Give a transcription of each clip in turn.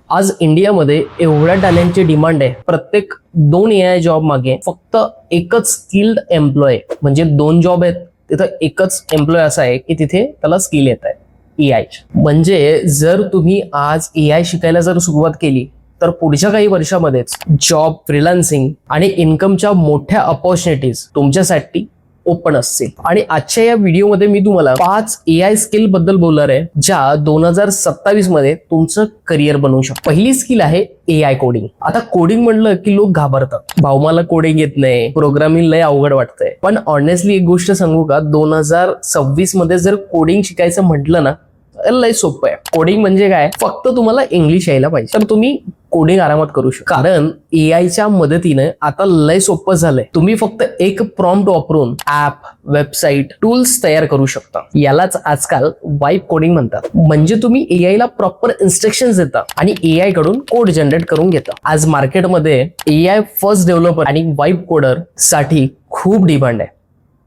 आज इंडियामध्ये एवढ्या टॅलेंटची डिमांड आहे. प्रत्येक 2 AI जॉब मागे फक्त एकच स्किल्ड एम्प्लॉय, म्हणजे 2 जॉब आहेत तिथं एकच एम्प्लॉय असा आहे की तिथे त्याला स्किल येत आहे AI. म्हणजे जर तुम्ही आज AI शिकायला जर सुरुवात केली तर पुढच्या काही वर्षामध्येच जॉब, फ्रीलान्सिंग आणि इन्कमच्या मोठ्या अपॉर्च्युनिटीज तुमच्यासाठी ओपन असतील. आणि आजच्या या व्हिडिओमध्ये मी तुम्हाला 5 AI स्किल बद्दल बोलणार आहे ज्या 2027 मध्ये तुमचं करिअर बनवू शकतो. पहिली स्किल आहे AI कोडिंग. आता कोडिंग म्हणलं की लोक घाबरतात, भाऊ मला कोडिंग येत नाही, प्रोग्रामिंग लय अवघड वाटतंय. पण ऑनेस्टली एक गोष्ट सांगू का, 2026 मध्ये जर कोडिंग शिकायचं म्हटलं ना लय सोपं आहे. कोडिंग म्हणजे काय, फक्त तुम्हाला इंग्लिश यायला पाहिजे तर तुम्ही कोडिंग आरामात करू शकता. कारण एआयच्या मदतीने आता लय सोपं झालंय. तुम्ही फक्त एक प्रॉम्प्ट वापरून ऍप, वेबसाईट, टूल्स तयार करू शकता. यालाच आजकाल वाइब कोडिंग म्हणतात. म्हणजे तुम्ही एआयला प्रॉपर इन्स्ट्रक्शन्स देता आणि एआय कडून कोड जनरेट करून घेता. आज मार्केटमध्ये एआय फर्स्ट डेव्हलपर आणि वाइब कोडर साठी खूप डिमांड आहे.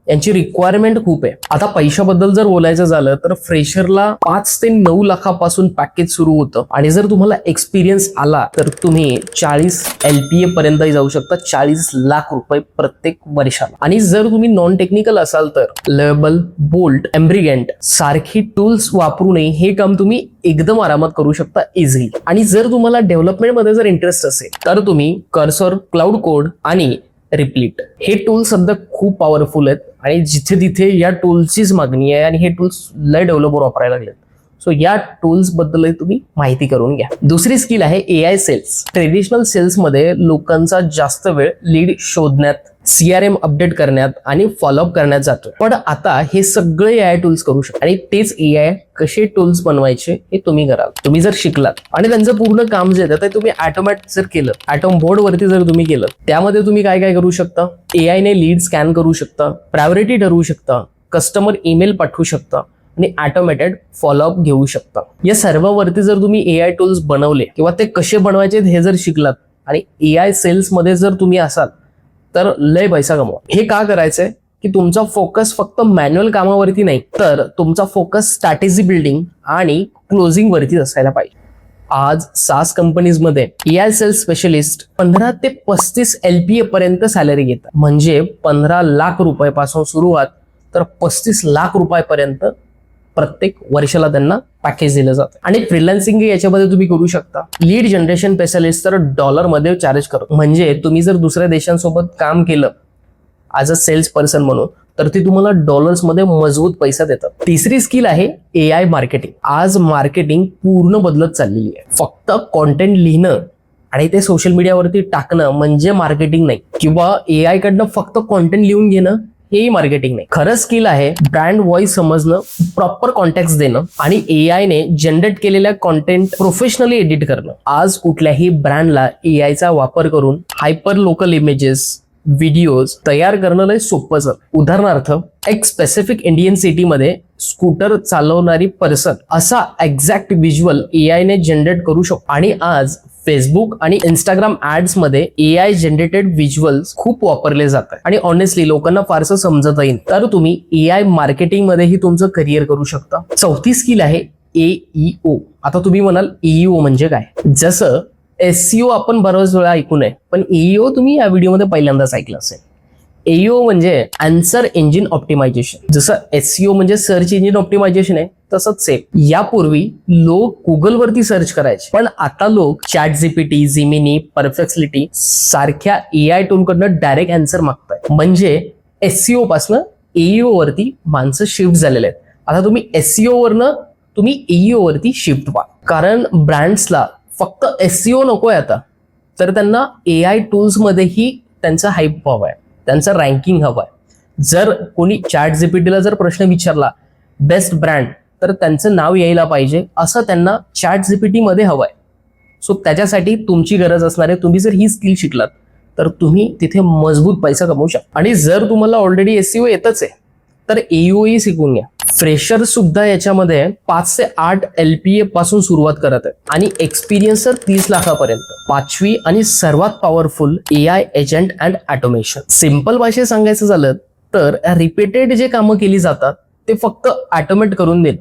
यांची रिक्वायरमेंट खूप आहे. आता पैशाबद्दल जर बोलायचं झालं तर फ्रेशरला 5 ते 9 लाखापासून पॅकेज सुरू होतं आणि जर तुम्हाला एक्सपिरियन्स आला तर तुम्ही 40 LPA पर्यंत जाऊ शकता. 40 लाख रुपये प्रत्येक वर्षाला. आणि जर तुम्ही नॉन टेक्निकल असाल तर लेबल, बोल्ट, एम्ब्रिगेंट सारखी टूल्स वापरूनही हे काम तुम्ही एकदम आरामात करू शकता इझिली. आणि जर तुम्हाला डेव्हलपमेंट मध्ये जर इंटरेस्ट असेल तर तुम्ही कर्सर, क्लाउड कोड आणि रिप्लीट हे टूल्स सध्या खूप पॉवरफुल आहेत आणि जिथे तिथे या टूल्सचीच मागणी आहे आणि हे टूल्स लय डेव्हलपर वापरायला लागलेत. सो या टूल्स बद्दल तुम्ही माहिती करून घ्या. दुसरी स्किल आहे AI सेल्स. ट्रेडिशनल सेल्स मध्ये लोकांचा जास्त वेळ लीड शोधण्यात, CRM अपडेट करण्यात आणि फॉलोअप करण्यात जातो. पण आता हे सगळे AI टूल्स करू शकतात आणि तेच AI कसे टूल्स बनवायचे हे तुम्ही कराल. तुम्ही जर शिकलात आणि त्यांचं पूर्ण काम जे आहे ते तुम्ही ऑटोमॅट जर केलं, ॲटॉम बोर्ड वरती जर तुम्ही केलं, त्यामध्ये तुम्ही काय काय करू शकता. AI ने लीड स्कॅन करू शकता, प्रायोरिटी ठरवू शकता, कस्टमर ईमेल पाठवू शकता आणि ऑटोमॅटेड फॉलोअप घेऊ शकता. या सर्वांवरती जर तुम्ही AI टूल्स बनवले किंवा ते कसे बनवायचे हे जर शिकलात आणि AI सेल्स मध्ये जर तुम्ही असाल तर लय पैसा कमवा. हे का करायचंय की तुमचा फोकस फक्त मॅन्युअल कामावरती नाही तर तुमचा फोकस स्ट्रॅटेजी बिल्डिंग आणि क्लोजिंग वरती असायला पाहिजे. आज SaaS कंपनीजमध्ये AI सेल्स स्पेशलिस्ट 15 ते 35 LPA पर्यंत सॅलरी घेतात. म्हणजे 15 लाख रुपयापासून सुरुवात तर 35 लाख रुपयापर्यंत प्रत्येक वर्षाला त्यांना पॅकेज दिलं जातं. आणि फ्रीलान्सिंग याच्यामध्ये तुम्ही करू शकता. लीड जनरेशन स्पेशलिस्ट तर $मध्ये चार्ज करतो. म्हणजे तुम्ही जर दुसऱ्या देशांसोबत काम केलं ॲज अ सेल्स पर्सन म्हणून तर ते तुम्हाला $मध्ये मजबूत पैसा देतात. तिसरी स्किल आहे AI मार्केटिंग. आज मार्केटिंग पूर्ण बदलत चाललेली आहे. फक्त कॉन्टेंट लिहिणं आणि ते सोशल मीडियावरती टाकणं म्हणजे मार्केटिंग नाही, किंवा AI कडनं फक्त कॉन्टेंट लिहून घेणं हेही मार्केटिंग नाही. खरं स्किल आहे ब्रँड व्हॉइस समजणं, प्रॉपर कॉन्टेक्स्ट देणं आणि AI ने जनरेट केलेल्या कॉन्टेंट प्रोफेशनली एडिट करणं. आज कुठल्याही ब्रँडला AI चा वापर करून हायपर लोकल इमेजेस, व्हिडिओज तयार करणं लय सोपं झालं. उदाहरणार्थ, एक स्पेसिफिक इंडियन सिटीमध्ये स्कूटर चालवणारी पर्सन असा एक्झॅक्ट व्हिज्युअल AI ने जनरेट करू शकतो. आणि आज फेसबुक आणि इंस्टाग्राम ऍड्स मध्ये AI जनरेटेड व्हिज्युअल्स खूप वापरले जातात आणि ऑनेस्टली लोकांना फारसं समजत नाही. तर तुम्ही AI मार्केटिंग मध्येही तुमचं करिअर करू शकता. चौथी स्किल आहे AEO. आता तुम्ही म्हणाल EO म्हणजे काय? जसं SEO आपण बरोच वेळा ऐकू नये, पण EO तुम्ही या व्हिडिओमध्ये पहिल्यांदाच ऐकलं असेल. AEO म्हणजे आन्सर इंजिन ऑप्टिमायझेशन. जसं SEO म्हणजे सर्च इंजिन ऑप्टिमायझेशन आहे तसंच सेम. यापूर्वी लोक गुगलवरती सर्च करायचे, पण आता लोक ChatGPT, Gemini, परप्लेक्सिटी सारख्या AI टूलकडनं डायरेक्ट आन्सर मागताय. म्हणजे SEO पासनं AEO वरती माणसं शिफ्ट झालेले आहेत. आता तुम्ही SEO वरनं तुम्ही AEO वरती शिफ्ट व्हा. कारण ब्रँड्सला फक्त SEO नकोय आता, तर त्यांना AI टूल्स मध्येही त्यांचा हाईप हवाय, त्यांचं रँकिंग हवंय. जर कोणी ChatGPTला जर प्रश्न विचारला बेस्ट ब्रँड तर त्यांचं नाव यायला पाहिजे असं त्यांना ChatGPT मध्ये हवंय. सो त्याच्यासाठी तुमची गरज असणार आहे. तुम्ही जर ही स्किल शिकलात तर तुम्ही तिथे मजबूत पैसा कमवू शकता. आणि जर तुम्हाला ऑलरेडी SEO येतच आहे तर AEO ही शिकून घ्या. फ्रेशर सुद्धा याच्यामध्ये 5 ते 8 LPA पासून सुरुवात करत आहे आणि एक्सपिरियन्स तर 30 लाखापर्यंत. 5वी आणि सर्वात powerful AI agent and automation. Simple भाषेत सांगायचं झालं तर रिपीटेड जे कामं केली जातात ते फक्त ऑटोमेट करून देईल.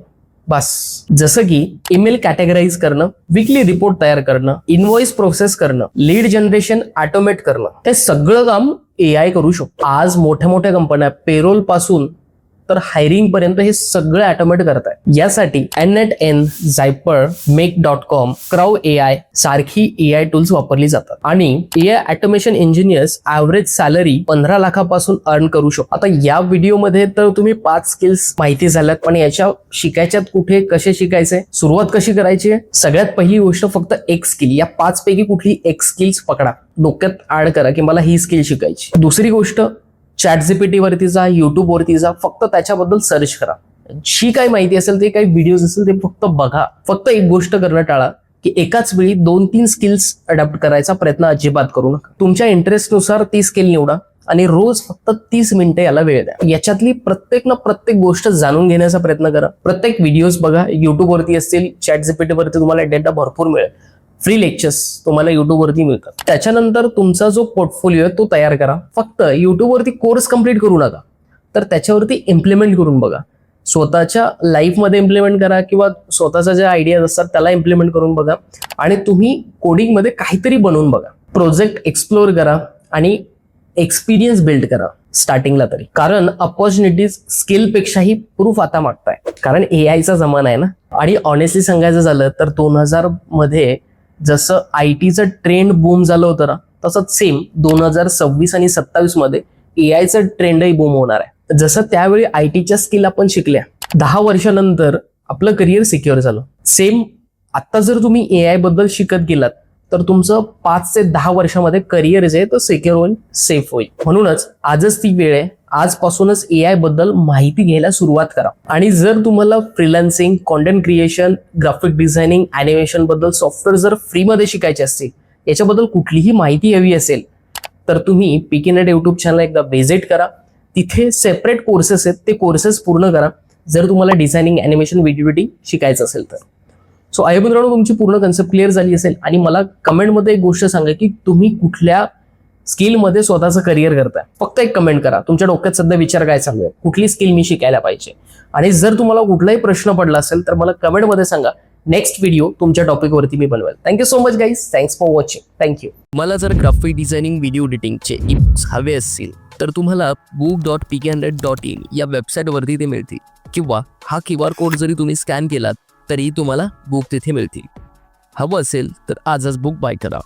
बस. जसं की ईमेल कॅटेगराईज करणं, विकली रिपोर्ट तयार करणं, इनव्हॉइस प्रोसेस करणं, लीड जनरेशन ऑटोमेट करणं, हे सगळं काम AI करू शकतो. आज मोठ्या मोठ्या कंपन्या पेरोल पासून तर हायरिंग पर्यंत हे सगळं ऑटोमेट करताय. यासाठी N8N, Zyper, Make.com, Crow AI सारखी AI टूल्स वापरली जातात आणि AI automation engineers average salary 15 लाखापासून अर्न करू शकतो. आता या व्हिडिओमध्ये तर तुम्ही 5 स्किल्स माहिती झाल्यात, पण याच्या शिकायच्यात कुठे, कसे शिकायचे, सुरुवात कशी करायची आहे. सगळ्यात पहिली गोष्ट फक्त एक स्किल, या 5 पैकी कुठली एक स्किल्स पकडा, डोक्यात ऍड करा की मला ही स्किल शिकायची. दुसरी गोष्ट, ChatGPT वरती जा, YouTube वरती जा, फक्त त्याच्याबद्दल सर्च करा. जी काही माहिती असेल, ते काही व्हिडिओज असेल, ते फक्त बघा. फक्त एक गोष्ट करणं टाळा की एकाच वेळी 2-3 स्किल्स अडॅप्ट करायचा प्रयत्न अजिबात करू नका. तुमच्या इंटरेस्टनुसार ती स्किल निवडा आणि रोज फक्त 30 मिनिटं याला वेळ द्या. याच्यातली प्रत्येक गोष्ट जाणून घेण्याचा प्रयत्न करा. प्रत्येक व्हिडिओज बघा, YouTube वरती असतील, ChatGPT वरती तुम्हाला डेटा भरपूर मिळेल. फ्री लेक्चर्स तुम्हाला YouTube वरती मिळतात. त्याच्यानंतर तुमचा जो पोर्टफोलिओ आहे तो तयार करा. फक्त YouTube वरती कोर्स कम्प्लीट करू नका, तर त्याच्यावरती इम्प्लिमेंट करून बघा. स्वतःच्या लाईफमध्ये इम्प्लिमेंट करा किंवा स्वतःच्या ज्या आयडियाज असतात त्याला इम्प्लिमेंट करून बघा आणि तुम्ही कोडिंगमध्ये काहीतरी बनवून बघा. प्रोजेक्ट एक्सप्लोर करा आणि एक्सपिरियन्स बिल्ड करा स्टार्टिंगला तरी, कारण अपॉर्च्युनिटीज स्किलपेक्षाही प्रूफ आता मागताय, कारण AIचा जमाना आहे ना. आणि ऑनेस्टली सांगायचं झालं तर 2000 मध्ये जसं IT-चं ट्रेंड बूम झालं होतं ना, तसंच सेम 2026 आणि 27 मध्ये AIचं ट्रेंडही बूम होणार आहे. जसं त्यावेळी IT-च्या स्किल आपण शिकल्या, 10 वर्षानंतर आपलं करिअर सिक्युअर झालं. सेम आता जर तुम्ही AI बद्दल शिकत गेलात तर तुमचं 5 ते 10 वर्षामध्ये करिअर जे आहे तो सिक्युअर होईल, सेफ होईल. म्हणूनच आजच ती वेळ आहे, आजपासूनच AI बद्दल माहिती घ्यायला सुरुवात करा. आणि जर तुम्हाला freelancing, content creation, graphic designing, animation बद्दल सॉफ्टवेअर जर फ्रीमध्ये शिकायचे असतील, याच्याबद्दल कुठलीही माहिती हवी असेल, तर तुम्ही PKNet YouTube चॅनल एकदा व्हिजिट करा. तिथे सेपरेट कोर्सेस आहेत, ते कोर्सेस पूर्ण करा जर तुम्हाला डिझायनिंग, ॲनिमेशन, व्हिडिओ एडिटिंग शिकायचं असेल तर. सो आय होप मित्रांनो तुमची पूर्ण कन्सेप्ट क्लिअर झाली असेल. आणि मला कमेंटमध्ये एक गोष्ट सांगा की तुम्ही कुठल्या स्किलमध्ये स्वतःचं करिअर करताय. फक्त एक कमेंट करा, तुमच्या डोक्यात सध्या विचार काय चालू आहे, कुठली स्किल मी शिकायला पाहिजे. आणि जर तुम्हाला कुठलाही प्रश्न पडला असेल तर मला कमेंटमध्ये सांगा. नेक्स्ट व्हिडिओ तुमच्या टॉपिकवरती मी बनवेल. Thank you so much guys, thanks for watching. Thank you. मला जर ग्राफिक डिझायनिंग, व्हिडिओ एडिटिंगचे ई-बुक्स हवे असतील तर तुम्हाला book.pknet.in या वेबसाईटवरती ते मिळतील, किंवा हा QR कोड जरी तुम्ही स्कॅन केलात तरी तुम्हाला बुक तिथे मिळतील. हवं असेल तर आजच बुक बाय करा.